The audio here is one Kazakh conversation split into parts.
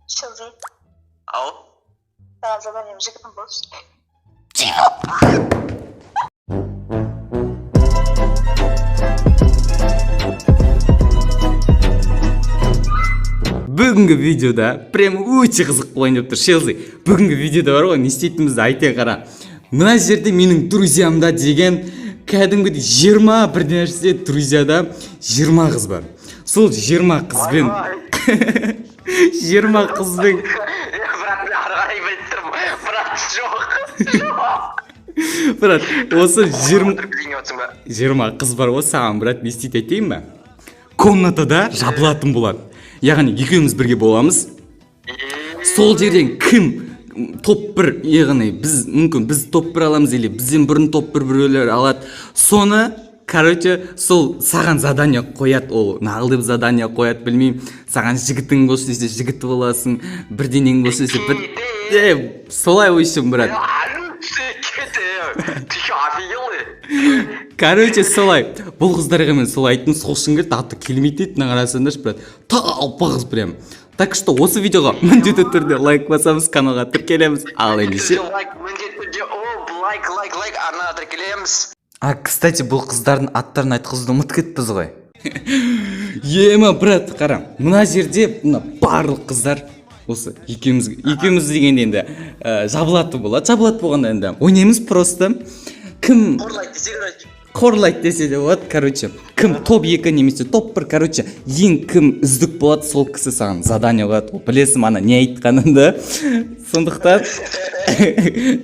Шилзи. Ау. Саған заданием жігітім болшы. Бүгінгі видеода прям өте қызық болайын деп тұр. Шелзи, бүгінгі видеода бар ғой, не істейтінімізді айта қара. Мына жерде менің друзьямда деген кәдімгідей 20 бірден нәрсе друзьяда 20 қыз бар. Сол 20 қызбен 20 қызбен брат, осы 20 қыз бар ғой, саған брат не істейді айтайын ба? Комнатада жабылатын болады. Яғни екеуміз бірге боламыз. Сол жерден кім топ 1, яғни біз топ 1 аламыз, или бізден бұрын топ 1 біреулер алады. Соны, сол саған задание қояды, ол нағыл деп задание қояды, білмеймін. Саған жігітің болсын десе жігіт боласың, бірдеңең болсын десе бір... Солай ойшым, брат. Солай. Бұл қыздарға мен солай айттым, сол үшін келді, аты келмейді дейді, қарасаңдаршы, брат. Талпа қыз прям. Так что осы видеоға міндетті түрде лайк басамыз, каналға тіркелеміз. Ал ендеше. Арнаға тіркелеміз. Кстати, бұл қыздардың аттарын айтқызуды ұмытып кетіппіз ғой. Ема, брат, қара. Мына жерде барлық қыздар осы екеуміз дегенде енді жабылаты болады. Жабылаты болғанда енді ойнаймыз просто. Кім қорлайды десе де болады, кім топ 2 немесе топ 1, ең кім үздік болады, сол кісі саған задание қояды. Білесің ана не айтқаныңды. Сондықтан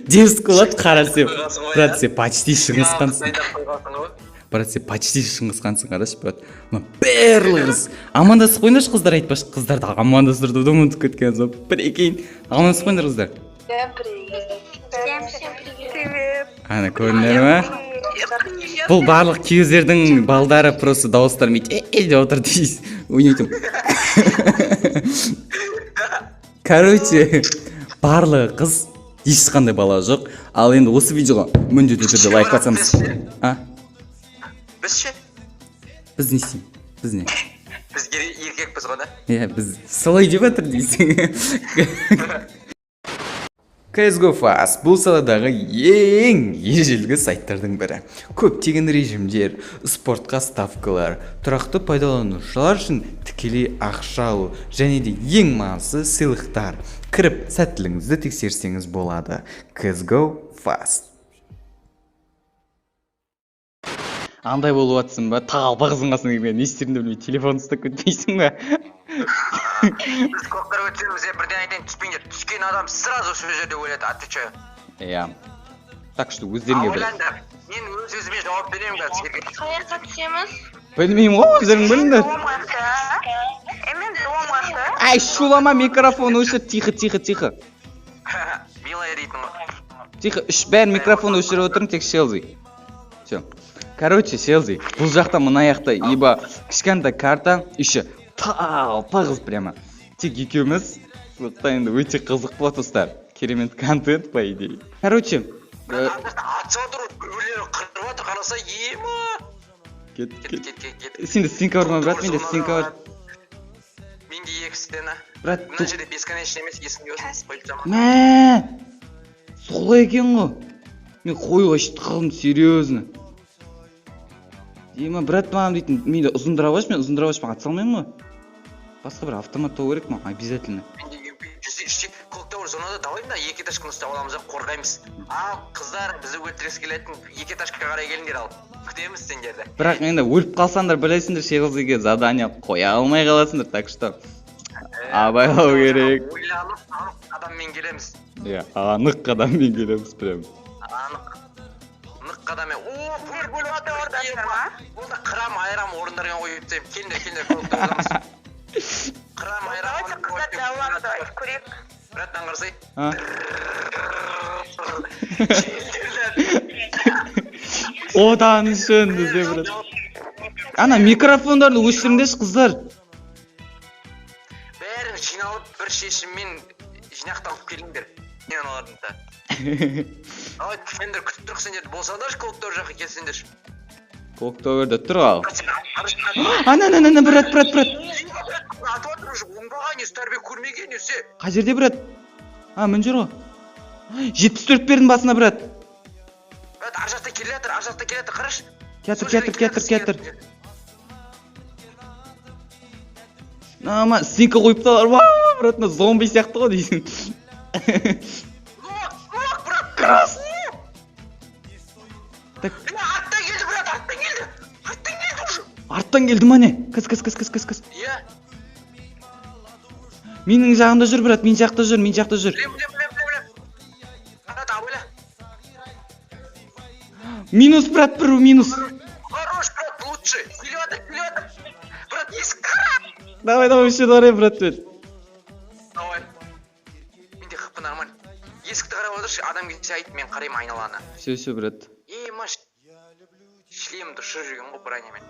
дерзк болады, қарасы. Брат, сен почти шыңғысқансың. Брат, сен почти шыңғысқансың, қарашы, брат. Барлық қыз. Амандасып қойыңдаршы, қыздар айтпашы. Қыздарды амандастырды, ұмытып кеткен соң. Прикинь, амандасып қойыңдар қыздар. Всем привет. Ана көрінер ма? Бұл барлық күйездердің балдары просто дауыстарымен деп отыр дейсіз. Ойнайтым. Барлығы қыз ешқандай бала жоқ. Ал енді осы видеоға міндетті түрде лайк басамыз. Біз ше? Біз не істейміз? Біз не? Біз еркекпіз ғой да? Біз солай деп жатыр дейсің. CSGO Fast бұл саладағы ең ежелгі сайттардың бірі. Көптеген режимдер, спортқа ставкалар, тұрақты пайдаланушылар үшін тікелей ақша алу және де ең маңызды сыйлықтар. Кіріп сәттілігіңізді тексерсеңіз болады. CSGO Fast. Андай болып атсың ба? Талпа қызың қасына келген, не істерімді білмей, телефон ұстап кетпейсің ба? Біз көптер өтсеміз, бірден айтайын түспеңдер. Түскен адам сразу сол жерде өледі, отвечаю. Так что өздеріңе біледі. Ойлаңдар, мен өз-өзіме жауап беремін қазір. Қаяққа түсеміз? Білмеймін ғой, өздерің біліңдер. Мен домасы. Ай, шулама, микрофон өшір, тихо. Милая дейтін ғой. Тихо, бәрін микрофон өшіріп отырың, тек Шелзи. Все. Шелзи, бұл жақта мына яқта еба кішкентай карта, үші талпа қыз прямо. Тек екеуміз, сондықтан енді өте қызық болады достар. Керемет контент по идее. Атса отыр, біреулері қырып отыр, қараса, ема. Кет. Сенде стенка бар ма, брат? Менде стенка бар. Менде 2 стена. Брат, мына жерде бесконечный емес, есіңде өз қойып жаман. Мә, солай екен ғой. Мен қойға шықты қалдым, серьезно. Ема, брат, маған дейтін, менде ұзын дроваш, мен ұзын дроваш маған ат салмайын ғой. Басқа бір автомат тау керек маған, обязательно. Менде көктауыр зонада давай да 2 этажканы ұстап аламыз, қорғаймыз. Ал, қыздар, бізді өлтірес келетін 2 этажқа қарай келіңдер ал. Күтеміз сендерді. Бірақ енді өліп қалсаңдар, білесіңдер, Шелзиге задание қоя алмай қаласыңдар, так что абайлау керек. Ойланып, анық адаммен келеміз. Анық адаммен келеміз прям. Нық қадаммен. Бір бөліп аты орда ма? Онда қырам, айрам орындарған қойып тем. Келдер, көктен ұзамыз. Қырам, айрам орындарған қойып тем. Көрек. Браттан қарсай. Одан сөнді де, брат. Ана, микрофондарды өшіріңдеш, қыздар. Бәрін жиналып, бір шешіммен жинақталып келіңдер. Мен алардың да. Ай, сендер күтіп тұрқ сендерді болсаңдар, көктер жаққа келсеңдер. Коктөбөрдө тур ал. Ана, брат. Атып отыр уже оңбаған есі, тәрбие көрмеген есі. Қай жерде, брат? Мын жер ғой. 74 бердің басына, брат. Брат, ар жақта келе жатыр, қараш. Кетір. Ама, стенка қойыпталар, брат, зомби сияқты ғой дейсің. Лок, брат. Красный. Так. Арттан келді, брат, арттан келді уже. Арттан келді ма не? Кыз. Иә. Менің жағымда жүр, брат, мен жақта жүр. Білем. Брат, абыла. Минус, брат, бір минус. Хорош, брат, лучше. Келеді. Брат, есік қара. Давай, еще давай, брат, бет. Давай. Мен де қыппы нормально. Есікті қарап отыршы, адам келсе айт, мен қараймын айналаны. Все, брат. Маш, шлемді ұшырып жүрген ғой бронемен.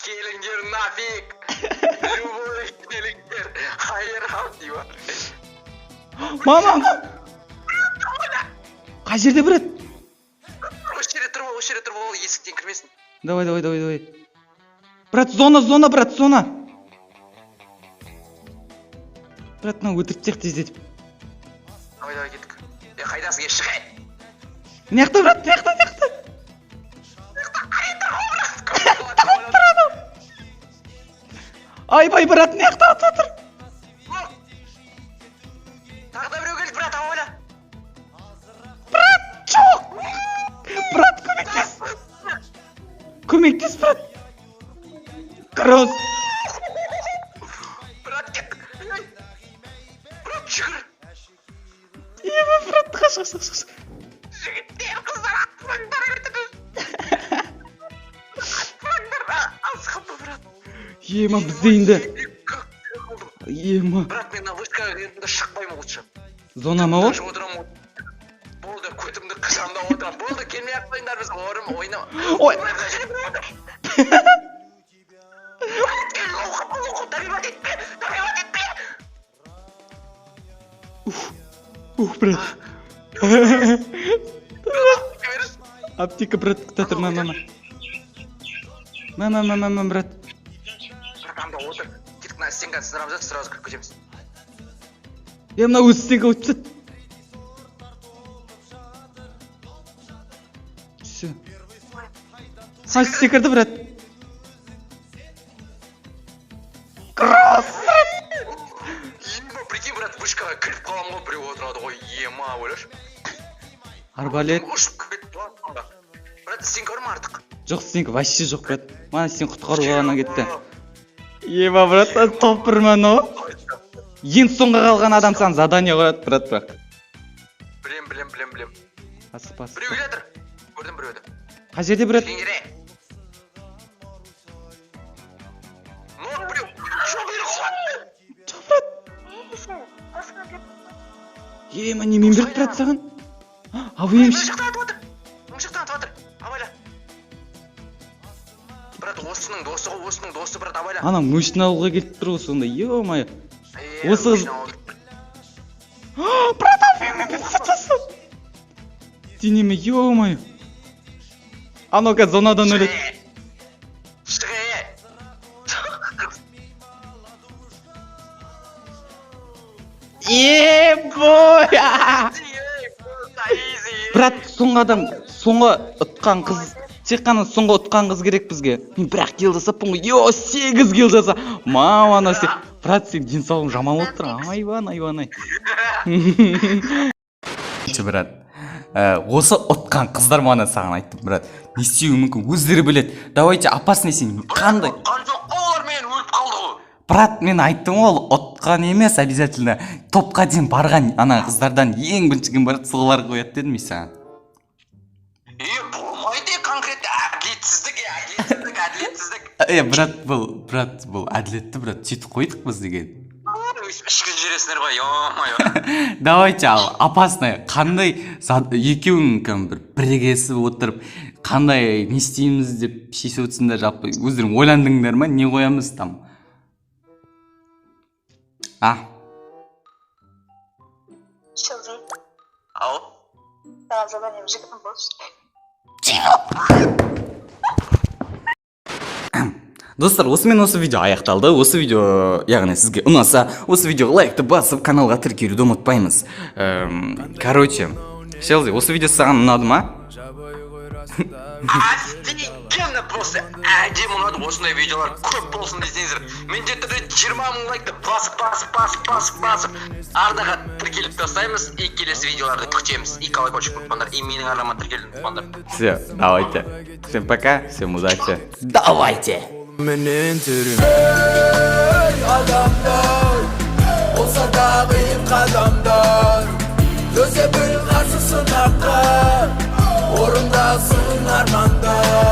Келіңдер нафиг! Любой келіңдер! Айырам дейва. Мама! Қай жерде, брат? Осы жерде тұр бол, есіктен кірмесін. Давай. Брат, зона, брат, зона. Брат, мына өтірік тек тездетіп. Давай, кеттік. Қайдасың, шығай! Мына жақта, брат, мына жақта. Айбай, брат, мына жақта отыр. Тағы да біреу келді, брат, ауыла. Брат, жоқ. Брат, көмектес, брат. Кросс. Брат, кеттік. Брат, жүгір. Брат, қаш. Жігіттер, қыздар, атпаңдар өтіңіз. Асқымды, брат. Ема, бізде енді. Ема. Брат, мен вышкаға келдімді шықпаймын лучше. Зона ма ол? Болды, көтімді қышамда отырам. Болды, келмей атпайындар біз орым ойна. Ой. Табибат етпе. Брат. Аптека, брат, кто-то, мама. Мама, брат. Брат, отыр. Кеттік, мына стенканы сындырамыз да, сразу кіріп кетеміз. Мына өзі стенка өтіп тұр. Все. Секірді, брат. Ема, прикинь, брат, вышкаға кіріп қалам ғой, біреу отырады ғой, ема, ойлаш. Арбалет. Ұшып кетті, брат, стенка бар ма артық? Жоқ, стенка вообще жоқ, брат. Мана сен құтқаруға ғана кетті. Ема, брат, топ бірман о. Ең соңға қалған адам сан задание қояды, брат, бірақ. Білем. Асып. Біреу келе жатыр. Көрдім біреуді. Қай жерде, брат? Кеңере. Нот біреу. Жоқ, брат. Ема, немен берді, брат, саған? Абы емші. Мына жақтан атып отыр. Абайла. Брат, осының досы, брат, абайла. Ана мышын алуға келіп тұр ғой сонда, ё-моё. Осы қыз. Брат, абы емші. Денеме, ё-моё. А ну-ка, зонадан өледі. Шығай. Ебой! Брат, соңғы ұтқан қыз, тек қана соңғы ұтқан қыз керек бізге. Мен бірақ кел жасаппын ғой, 8 кел жаса. Мамана сен, брат, сен денсаулығың жаман болып тұр. Айван. Брат, осы ұтқан қыздар мана саған айттым, брат. Не істеуі мүмкін, өздері біледі. Давайте опасный сен, қандай? Олар мен өліп қалды ғой. Брат, мен айттым ол отқан емес, обязательно топқа дейін барған ана қыздардан ең бірінші кім барады, солар қояды дедім мен саған. Болмайды конкретті әділетсіздік. Брат, бұл әділетті, брат, сөйтіп қойдық біз деген. Ішкі жүресіңдер ғой, ё-моё. Давайте ал, опасный, қандай екеуің бір бірігесіп отырып, қандай не істейміз деп шешіп отырсыңдар, жалпы өздерің ойландыңдар ма, не қоямыз там? Шылдың. Ау? Sana zadaniem жігітім болсын. Достар, осымен осы видео аяқталды. Осы видео, яғни сізге ұнаса, осы видеоға лайкты басып, каналға тіркелуді ұмытпаймыз. Короче, Селзи, осы видео саған ұнады ма? Офигенно просто әдемі ұнады. Осындай видеолар көп болсын десеңіздер. Міндетті түрде 20 мың лайкты басып арнаға тіркеліп тастаймыз. И келесі видеоларды күтеміз. И колокольчик ұмытпаңдар, и менің арнама тіркеліп ұмытпаңдар. Все, давайте. Всем пока, всем удачи. Давайте! Менен түрім Ey adamlar Olsa da benim kadamlar Göze bölüm karşısın hakka Orundasın armanda